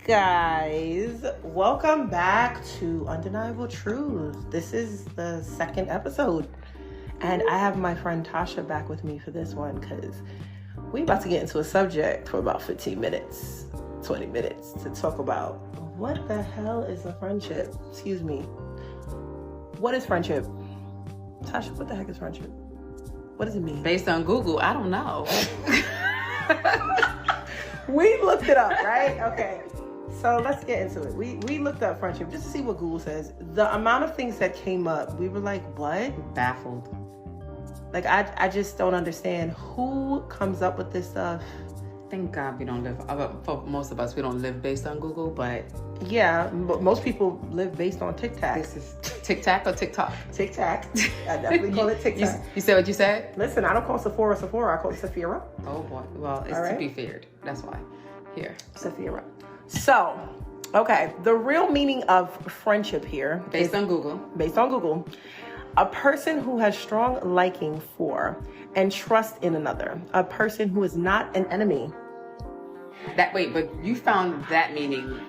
guys, welcome back to Undeniable Truths. This is the second episode, and I have my friend Tasha back with me for this one because we about to get into a subject for about 15 minutes, 20 minutes to talk about what the hell is a friendship? Excuse me. What is friendship? Tasha, what the heck is friendship? What does it mean? Based on Google, I don't know. We looked it up, right? Okay. So let's get into it. We looked up friendship just to see what Google says. The amount of things that came up, we were like, what? Baffled. Like, I just don't understand who comes up with this stuff. Thank God we don't live, for most of us, we don't live based on Google, but... Yeah, but most people live based on TikTok. This is TikTok or TikTok? TikTok. I definitely call it TikTok. You said what you said? Listen, I don't call Sephora, I call it Sephora. Oh boy, well, it's right. To be feared. That's why. Here. Sephora. So, okay, the real meaning of friendship here. Based on Google. Based on Google. A person who has strong liking for and trust in another. A person who is not an enemy. Wait, but you found that meaning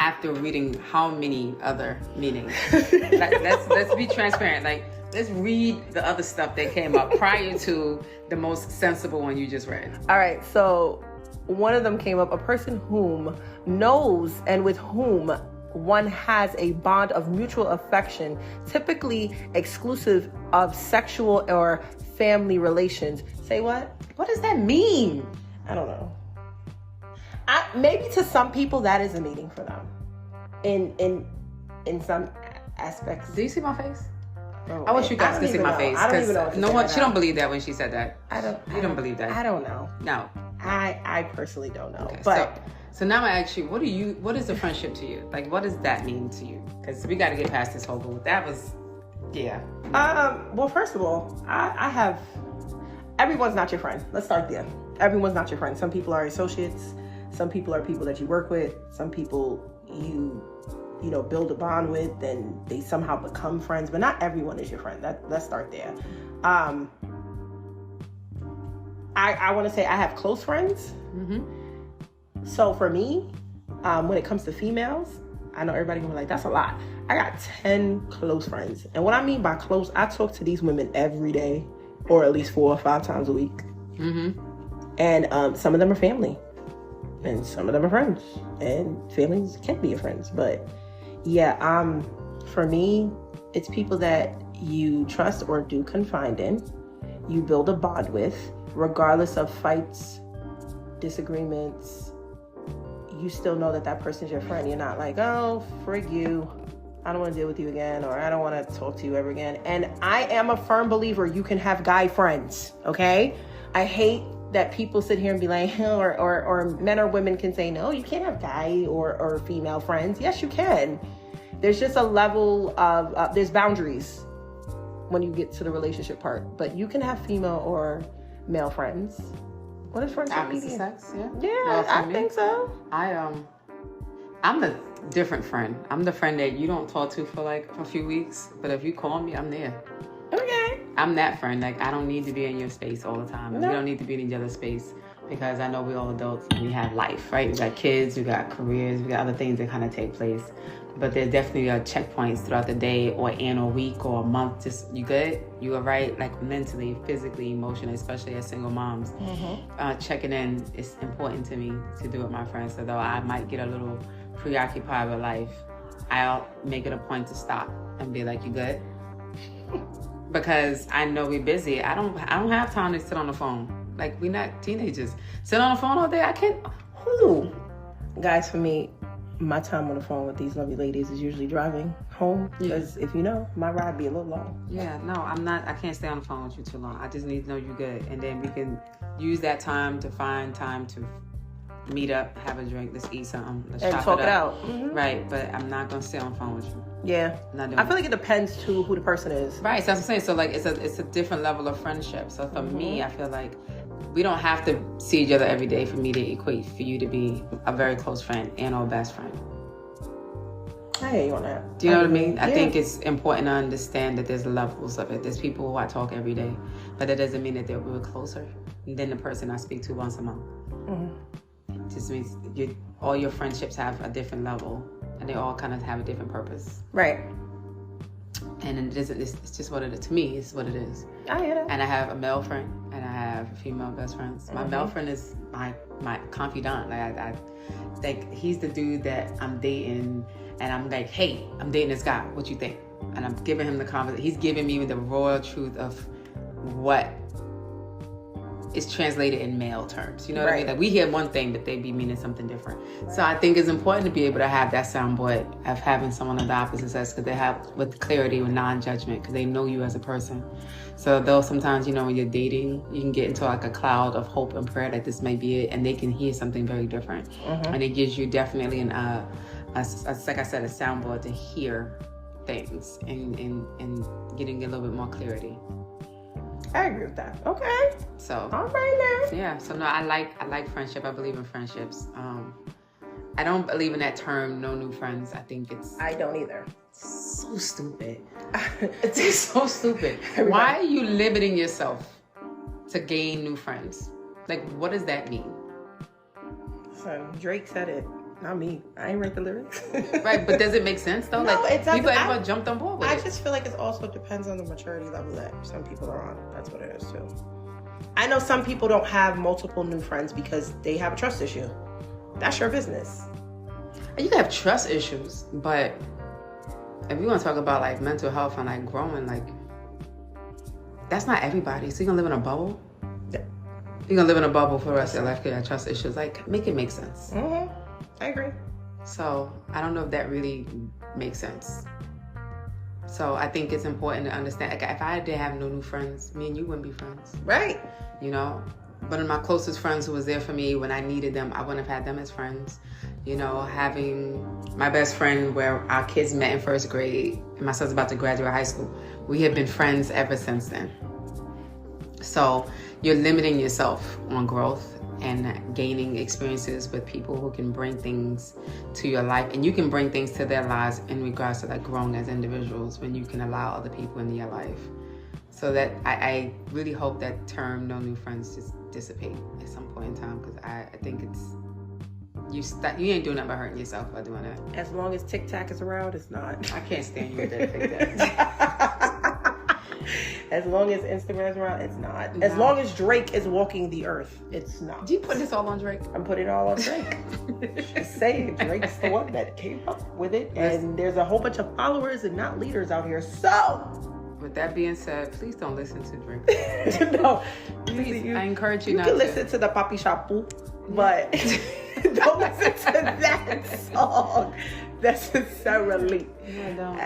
after reading how many other meanings? Let's be transparent. Like, let's read the other stuff that came up prior to the most sensible one you just read. All right, so one of them came up, a person whom knows and with whom one has a bond of mutual affection, typically exclusive of sexual or family relations. Say what? What does that mean? I don't know. Maybe to some people that is a meaning for them. In some aspects. Do you see my face? Oh, I wish you guys could see my face. I don't even know. No one, she don't believe that when she said that. You don't believe that. I don't know. No. I personally don't know. Okay, but so now I ask you, what is a friendship to you? Like, what does that mean to you? Because we got to get past this whole goal. That was, yeah. Well, first of all, I have, everyone's not your friend. Let's start there. Everyone's not your friend. Some people are associates. Some people are people that you work with. Some people you build a bond with, and they somehow become friends. But not everyone is your friend. Let's start there. I want to say I have close friends. Mm-hmm. So for me, when it comes to females, I know everybody gonna be like, that's a lot. I got 10 close friends. And what I mean by close, I talk to these women every day, or at least 4 or 5 times a week. Mm-hmm. And some of them are family. And some of them are friends. And families can be your friends. But yeah, for me, it's people that you trust or do confide in. You build a bond with, regardless of fights, disagreements. You still know that person's your friend. You're not like, oh, frig you. I don't want to deal with you again, or I don't want to talk to you ever again. And I am a firm believer you can have guy friends, okay? I hate that people sit here and be like, or men or women can say, no, you can't have guy or female friends. Yes, you can. There's just a level of, there's boundaries when you get to the relationship part. But you can have female or male friends. What is friendship? Opposite sex, yeah. Yeah, I think so. I'm the different friend. I'm the friend that you don't talk to for like a few weeks, but if you call me, I'm there. Okay. I'm that friend. Like, I don't need to be in your space all the time. No. We don't need to be in each other's space because I know we're all adults and we have life, right? We got kids, we got careers, we got other things that kind of take place. But there definitely are checkpoints throughout the day or in a week or a month. Just, you good? You all right? Like, mentally, physically, emotionally, especially as single moms. Mm-hmm. Checking in is important to me to do with my friends. So though I might get a little preoccupied with life, I'll make it a point to stop and be like, you good? Because I know we're busy. I don't have time to sit on the phone. Like, we're not teenagers. Sit on the phone all day? I can't. Who? Guys, for me, my time on the phone with these lovely ladies is usually driving home. Because if you know, my ride be a little long. Yeah, no, I can't stay on the phone with you too long. I just need to know you're good. And then we can use that time to find time to meet up, have a drink, let's eat something, let's and chop talk it up. Mm-hmm. Right, but I'm not going to sit on the phone with you. Yeah. I feel like it depends to who the person is. Right, so that's what I'm saying. So like it's a different level of friendship. So for me, I feel like we don't have to see each other every day for me to equate for you to be a very close friend and or best friend. I hear you on that. Do you know what I mean? I think it's important to understand that there's levels of it. There's people who I talk every day, but that doesn't mean that we're closer than the person I speak to once a month. Mm-hmm. It just means you're all your friendships have a different level, and they all kind of have a different purpose. Right. And it isn't. It's just what it is. To me, it's what it is. I hear that. And I have a male friend, and I have a female best friends. My male friend is my confidant. Like I like he's the dude that I'm dating, and I'm like, hey, I'm dating this guy. What you think? And I'm giving him the confidence. He's giving me the royal truth of what is translated in male terms. You know what I mean? Like we hear one thing, but they be meaning something different. So I think it's important to be able to have that soundboard of having someone of the opposite sex, because they have with clarity, with non-judgment, because they know you as a person. So though sometimes, you know, when you're dating, you can get into like a cloud of hope and prayer that this may be it, and they can hear something very different. And it gives you definitely like I said, a soundboard to hear things and getting a little bit more clarity. I agree with that. Okay. So all right now. Yeah. So no, I like friendship. I believe in friendships. I don't believe in that term, no new friends. I think I don't either. So stupid. It's so stupid. Why are you limiting yourself to gain new friends? Like, what does that mean? So Drake said it. Not me. I ain't write the lyrics. Right, but does it make sense though? No, like it doesn't. People ever jumped on board with it. I just feel like it also depends on the maturity level that some people are on. That's what it is too. I know some people don't have multiple new friends because they have a trust issue. That's your business. You can have trust issues, but if you want to talk about like mental health and like growing, like that's not everybody. So you're gonna live in a bubble? Yeah. You're gonna live in a bubble for the rest of your life because you have trust issues. Like, make it make sense. I agree. So I don't know if that really makes sense. So I think it's important to understand. Like, if I didn't have no new friends, me and you wouldn't be friends. Right. You know, one of my closest friends who was there for me when I needed them, I wouldn't have had them as friends. You know, having my best friend where our kids met in first grade and my son's about to graduate high school. We have been friends ever since then. So you're limiting yourself on growth and gaining experiences with people who can bring things to your life, and you can bring things to their lives in regards to like growing as individuals when you can allow other people into your life. So that I really hope that term no new friends just dissipate at some point in time, because I think it's you ain't doing nothing but hurting yourself by doing that. As long as Tic Tac is around, it's not. I can't stand you with that Tic Tac. As long as Instagram's around, it's not. No. As long as Drake is walking the earth, it's not. Do you put this all on Drake? I'm putting it all on Drake. Just saying, Drake's the one that came up with it, and there's a whole bunch of followers and not leaders out here. So, with that being said, please don't listen to Drake. No, please, I encourage you not to. You can listen to the Papi Shapu, but don't listen to that song necessarily. Yeah, don't.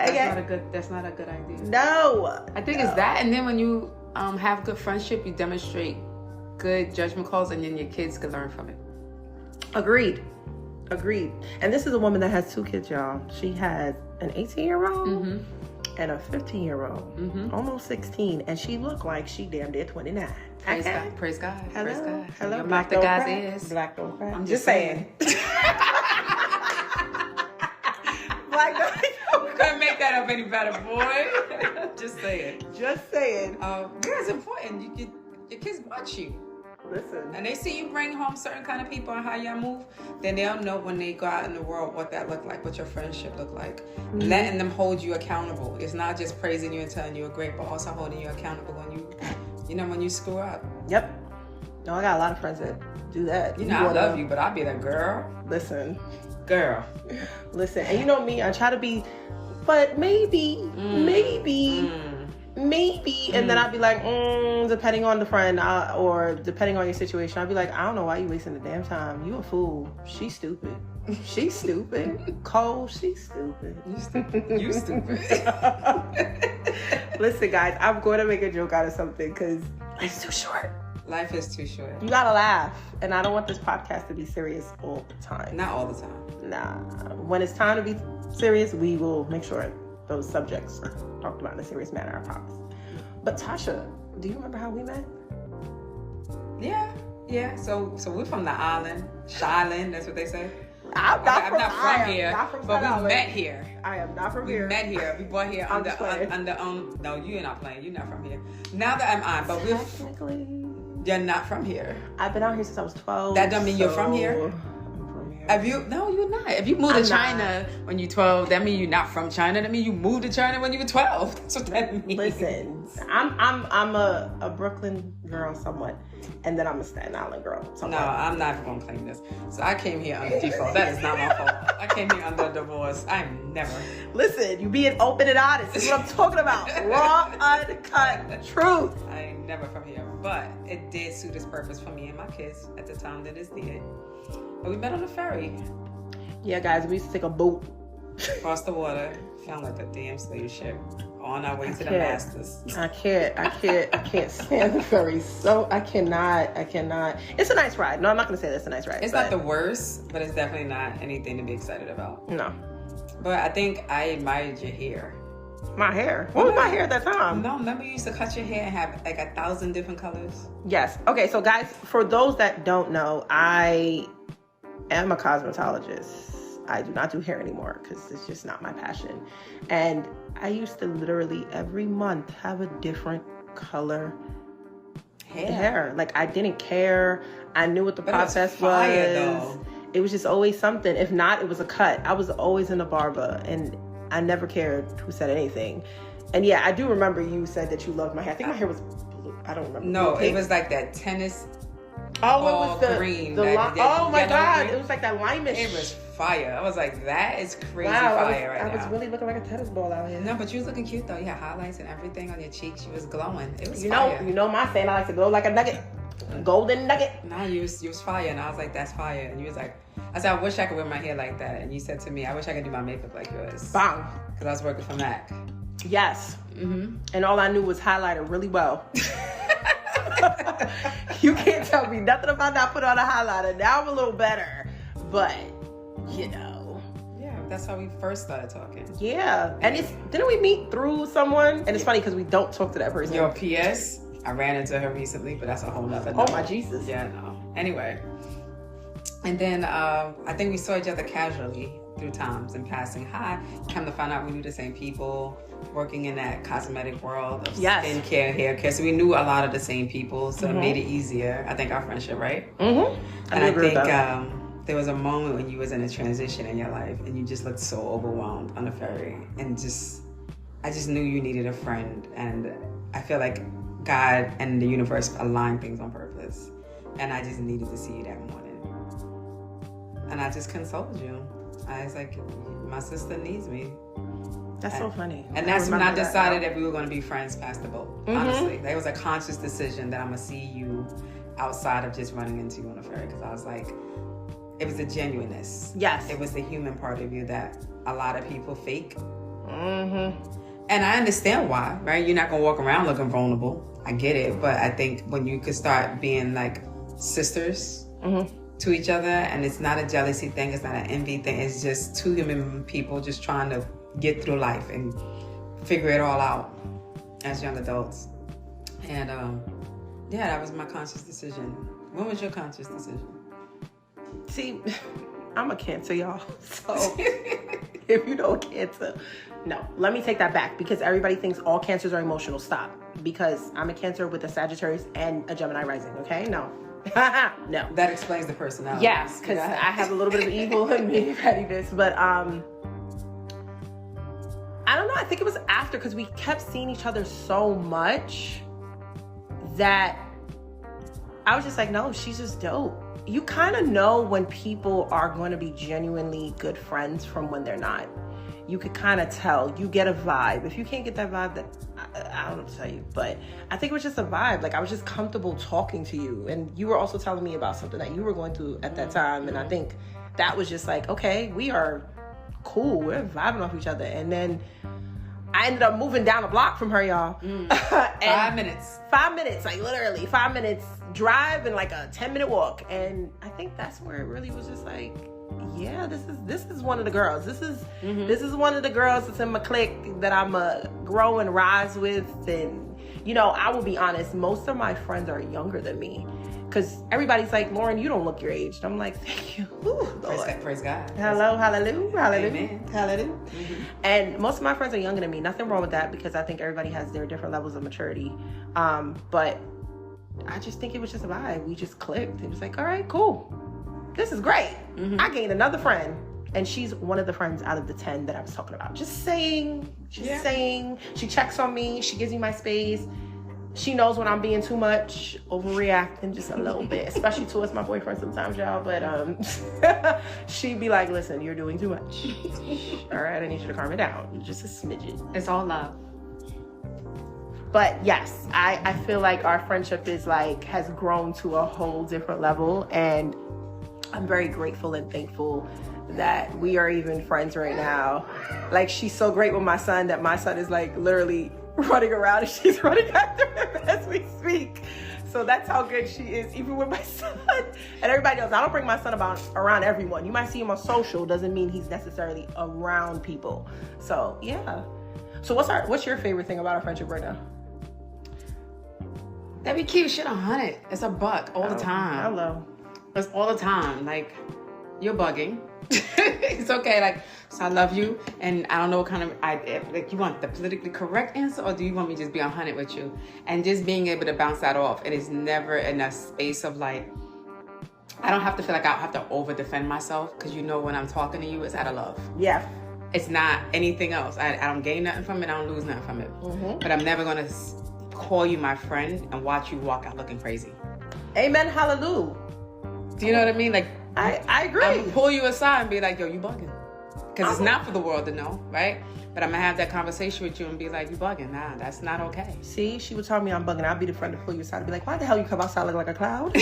That's not a good idea. No, I think it's that, and then when you have good friendship, you demonstrate good judgment calls, and then your kids can learn from it. Agreed. And this is a woman that has 2 kids, y'all. She has an 18-year-old and a 15-year-old, almost 16, and she looked like she damn near 29. Praise God. Praise God. Hello. Praise God. Hello. Your mouth the guy's ears. Black don't crack. I'm just saying. Black don't. Couldn't make that up any better, boy. Just saying. Just saying. Yeah, it's important. Your kids watch you. Listen. And they see you bring home certain kind of people and how y'all move, then they'll know when they go out in the world what that look like, what your friendship look like. Letting them hold you accountable. It's not just praising you and telling you you're great, but also holding you accountable when you screw up. Yep. No, I got a lot of friends that do that. You know, I love you, but I'll be that girl. Listen. Girl. Listen. And you know me, I try to be, but maybe, and then I'd be like, depending on the friend or depending on your situation, I'd be like, I don't know why you wasting the damn time. You a fool. She's stupid. She's stupid. Cole, she's stupid. You stupid. Listen, guys, I'm going to make a joke out of something because it's too short. Life is too short. You gotta laugh. And I don't want this podcast to be serious all the time. Not all the time. Nah. When it's time to be serious, we will make sure those subjects are talked about in a serious manner, I promise. But Tasha, do you remember how we met? Yeah. So we're from the island, Shyland, that's what they say. I'm not from here, but we met here. I am not from here. We met here. We bought here under no, you're not playing. You're not from here. Now that I'm on, but technically, you're not from here. I've been out here since I was 12. That don't mean you're from here. I'm from here. No, you're not. If you moved to China when you're 12, that means you're not from China. That means you moved to China when you were 12. That's what that means. Listen, I'm a Brooklyn girl somewhat, and then I'm a Staten Island girl somewhat. No, I'm not going to claim this. So I came here under default. That is not my fault. I came here under a divorce. I'm never. Listen, you being open and honest. This is what I'm talking about. Raw, uncut truth. I ain't never from here. But it did suit its purpose for me and my kids at the time that it did. But we met on the ferry. Yeah, guys, we used to take a boat. Across the water. Sound like a damn slave ship. On our way to the Masters. I can't stand the ferry. So I cannot. It's a nice ride. No, I'm not going to say that's a nice ride. It's not the worst, but it's definitely not anything to be excited about. No. But I think I admired your hair. My hair? What was my hair at that time? No, remember you used to cut your hair and have like 1,000 different colors? Yes. Okay, so guys, for those that don't know, I am a cosmetologist. I do not do hair anymore because it's just not my passion. And I used to literally every month have a different color hair. Like I didn't care. I knew what the process was. Though. It was just always something. If not, it was a cut. I was always in a barber and I never cared who said anything. And yeah, I do remember you said that you loved my hair. I think my hair was blue. I don't remember. No, it was like that tennis. Oh, it was the green. Oh my God, green. It was like that limeish. It was fire. I was like, that is crazy fire right now. I was really looking like a tennis ball out here. No, but you was looking cute though. You had highlights and everything on your cheeks. You was glowing. It was fire. You know my saying. I like to glow like a nugget, golden nugget. Nah, you was fire, and I was like, that's fire. And you was like, I said, I wish I could wear my hair like that. And you said to me, I wish I could do my makeup like yours. Bang. Because I was working for MAC. Yes. Mm-hmm. And all I knew was highlighter really well. You can't tell me nothing about not putting on a highlighter. Now I'm a little better, but you know. Yeah, that's how we first started talking. Yeah, and didn't we meet through someone? And it's funny because we don't talk to that person. Your PS, I ran into her recently, but that's a whole nother. Oh my Jesus. Yeah, no. Anyway, and then I think we saw each other casually through times in passing. Hi, come to find out we knew the same people. Working in that cosmetic world of skincare, hair care. So we knew a lot of the same people. So it made it easier. I think our friendship, right? Mm-hmm. And I think there was a moment when you was in a transition in your life and you just looked so overwhelmed on the ferry. And I just knew you needed a friend. And I feel like God and the universe aligned things on purpose. And I just needed to see you that morning. And I just consoled you. I was like, my sister needs me. That's so funny. And that's when I decided that we were going to be friends past the boat. Mm-hmm. Honestly, that was a conscious decision that I'm going to see you outside of just running into you on the ferry. Because I was like, it was the genuineness. Yes. It was the human part of you that a lot of people fake. Mm-hmm. And I understand why, right? You're not going to walk around looking vulnerable. I get it. But I think when you could start being like sisters to each other, and it's not a jealousy thing, it's not an envy thing, it's just two human people just trying to get through life and figure it all out as young adults. And that was my conscious decision. When was your conscious decision? See, I'm a Cancer, y'all. So if you know Cancer, no, let me take that back because everybody thinks all Cancers are emotional. Stop. Because I'm a Cancer with a Sagittarius and a Gemini rising, okay? No. No. That explains the personality. Yes, because I have a little bit of evil in me, pettiness, but I don't know. I think it was after because we kept seeing each other so much that I was just like, no, she's just dope. You kind of know when people are going to be genuinely good friends from when they're not. You could kind of tell. You get a vibe. If you can't get that vibe, then I don't know what to tell you. But I think it was just a vibe. Like I was just comfortable talking to you. And you were also telling me about something that you were going through at that time. And I think that was just like, okay, we are cool. We're vibing off each other. And then I ended up moving down the block from her, y'all. 5 minutes. 5 minutes, like literally 5 minutes drive and like a 10-minute walk. And I think that's where it really was just like, yeah, this is one of the girls. This is one of the girls that's in my clique that I'm a grow and rise with. And you know, I will be honest, most of my friends are younger than me. Because everybody's like, Lauren, you don't look your age. And I'm like, thank you. Ooh, praise God. Hello, hallelujah, hallelujah, Amen. hallelujah. Mm-hmm. And most of my friends are younger than me. Nothing wrong with that because I think everybody has their different levels of maturity. But I just think it was just a vibe. We just clicked. It was like, all right, cool. this is great. I gained another friend. And she's one of the friends out of the 10 that I was talking about. Just saying. She checks on me. She gives me my space. She knows when I'm being too much, overreacting just a little bit, especially towards my boyfriend sometimes, y'all. But she'd be like, listen, you're doing too much. All right, I need you to calm it down. Just a smidgen. It's all love. But yes, I feel like our friendship is like, has grown to a whole different level. And I'm very grateful and thankful that we are even friends right now. Like, she's so great with my son that my son is like literally running around and she's running after him as we speak. So that's how good she is, even with my son. And everybody knows I don't bring my son around everyone. You might see him on social, doesn't mean he's necessarily around people. So yeah. So what's your favorite thing about our friendship right now? That we keep shit 100. It's a buck all the time. Hello. It's all the time. Like, you're bugging. It's okay. Like, so I love you, and I don't know what kind of like, you want the politically correct answer, or do you want me to just be 100 with you? And just being able to bounce that off. It is never in a space of like, I don't have to feel like I have to over defend myself, because you know when I'm talking to you, it's out of love. Yeah. It's not anything else. I don't gain nothing from it. I don't lose nothing from it. But I'm never gonna call you my friend and watch you walk out looking crazy. Amen. Hallelujah. Do you know what I mean? Like, I agree. I'm gonna pull you aside and be like, yo, you bugging. Because it's not for the world to know, right? But I'm gonna have that conversation with you and be like, you bugging. Nah, that's not okay. See, she would tell me I'm bugging. I'd be the friend to pull you aside and be like, why the hell you come outside looking like a cloud?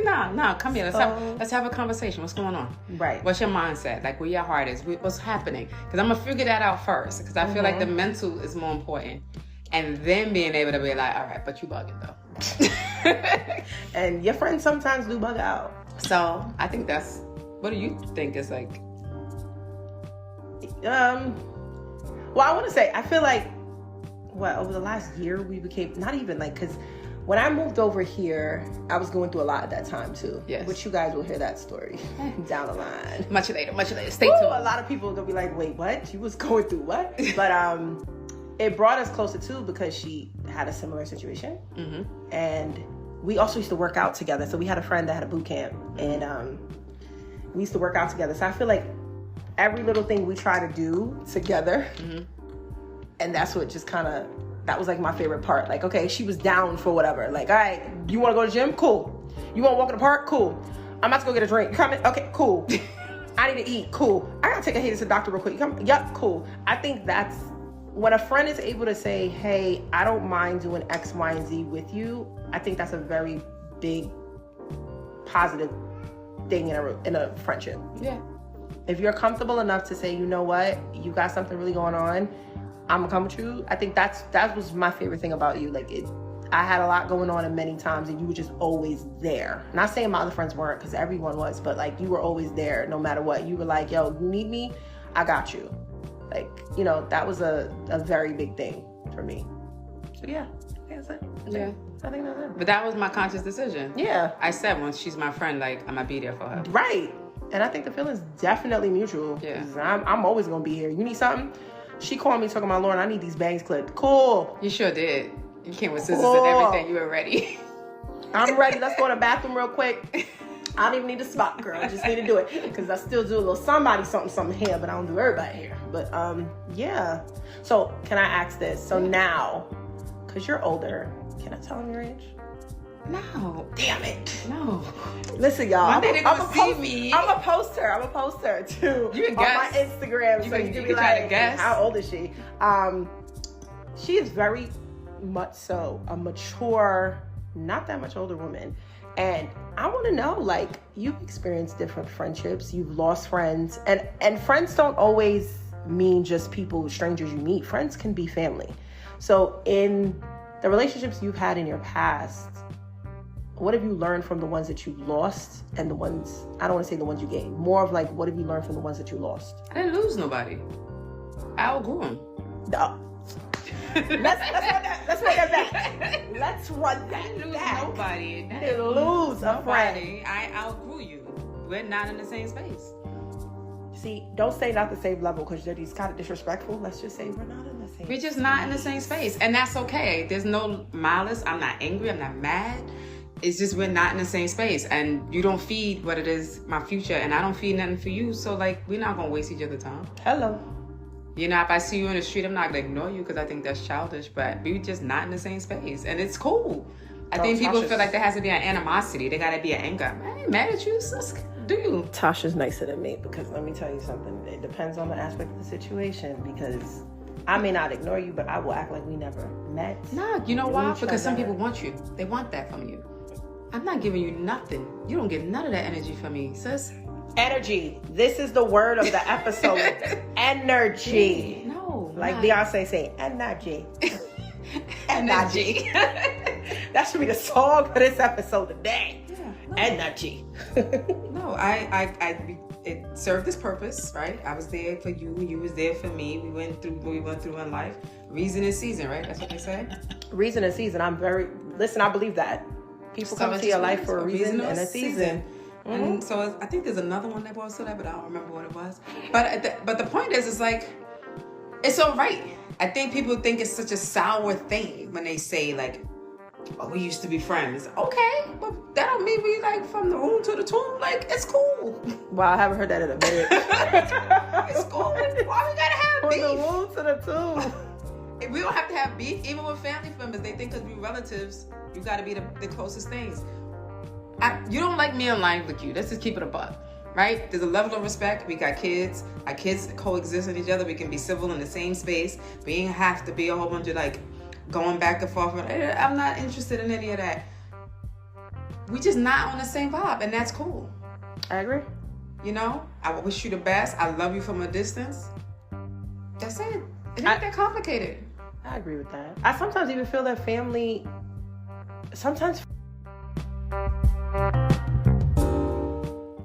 No, come here. Let's have a conversation. What's going on? Right. What's your mindset? Like, where your heart is? What's happening? Because I'm gonna figure that out first. Because I feel like the mental is more important. And then being able to be like, all right, but you bugging though. And your friends sometimes do bug out. So I think that's, what do you think is like? Well, I want to say, I feel like, over the last year, we became, not even like, because when I moved over here, I was going through a lot at that time too. Yes. Which you guys will hear that story down the line. Much later. Stay tuned. A lot of people are going to be like, wait, what? You was going through what? But it brought us closer too, because she had a similar situation. And we also used to work out together. So we had a friend that had a boot camp, and we used to work out together. So I feel like every little thing we try to do together, and that's what just kind of, that was like my favorite part. Like, okay, she was down for whatever. Like, all right, you want to go to the gym? Cool. You want to walk in the park? Cool. I'm about to go get a drink. You coming? Okay, cool. I need to eat. Cool. I gotta take a hit to the doctor real quick. You come? Yep, cool. I think that's when a friend is able to say, hey, I don't mind doing X, Y, and Z with you. I think that's a very big positive thing in a friendship. Yeah. If you're comfortable enough to say, you know what, you got something really going on, I'm gonna come with you. I think that was my favorite thing about you. Like, I had a lot going on, and many times, and you were just always there. Not saying my other friends weren't, because everyone was, but like, you were always there no matter what. You were like, yo, you need me, I got you. Like, you know, that was a very big thing for me. So yeah, that's it. Yeah. I think that's it. But that was my conscious decision. Yeah. I said, once she's my friend, like, I'm gonna be there for her. Right. And I think the feeling's definitely mutual. Yeah. I'm always gonna be here. You need something? She called me talking about, Lauren, I need these bangs clipped. Cool. You sure did. You came with scissors and everything. You were ready. I'm ready. Let's go to the bathroom real quick. I don't even need a spot, girl. I just need to do it. Because I still do a little something here, but I don't do everybody here. But yeah. So can I ask this? So now, because you're older, can I tell them your age? No. Damn it. No. Listen, y'all. One day they're gonna see me. I'm a poster too. You can on guess. my Instagram. You so can you can try be like, to guess. how old is she? She is very much so a mature, not that much older woman. And I want to know, like, you've experienced different friendships. You've lost friends. And friends don't always mean just people, strangers you meet. Friends can be family. So in the relationships you've had in your past, what have you learned from the ones that you lost and the ones, I don't want to say the ones you gained, more of like, what have you learned from the ones that you lost? I didn't lose nobody. I outgrew them. No. Let's run that back. Let's run that Lose back. nobody. Didn't lose a friend. I outgrew you. We're not in the same space. See, don't say not the same level, because these kind of disrespectful. Let's just say we're not in the same We're just not in the same space. And that's okay. There's no malice. I'm not angry. I'm not mad. it's just we're not in the same space, and you don't feed what it is my future, and I don't feed nothing for you. So like, we're not gonna waste each other's time. Hello. You know, if I see you in the street, I'm not gonna ignore you because I think that's childish. But we're just not in the same space, and it's cool. I think people feel like there has to be an animosity. There gotta be an anger. I ain't mad at you, sis. Do you? Tasha's nicer than me because let me tell you something. It depends on the aspect of the situation because I may not ignore you, but I will act like we never met. Nah, you know why? Because some people want you. They want that from you. I'm not giving you nothing. You don't get none of that energy from me, sis. Energy. This is the word of the episode. Energy. No. Like Beyonce say, energy. Energy. That should be the song for this episode today. Yeah, no. Energy. No, it served its purpose, right? I was there for you. You was there for me. We went through what we went through in life. Reason and season, right? That's what they say. Reason and season. I believe that. People come into your life for a reason and a season. Mm-hmm. And so I think there's another one that was to that, but I don't remember what it was. But the point is, it's like, it's all right. I think people think it's such a sour thing when they say like, oh, we used to be friends. Okay, but that don't mean we like from the room to the tomb. Like, it's cool. Wow, I haven't heard that in a minute. It's cool. Why we gotta have beef? From the room to the tomb. If we don't have to have beef, even with family members, they think because we're relatives, you gotta be the closest things. You don't like me in line with you. Let's just keep it a buck, right? There's a level of respect. We got kids. Our kids coexist with each other. We can be civil in the same space. We ain't have to be a whole bunch of like going back and forth. I'm not interested in any of that. We just not on the same vibe, and that's cool. I agree. You know, I wish you the best. I love you from a distance. That's it. It ain't that complicated. I agree with that. I sometimes even feel that family. Sometimes.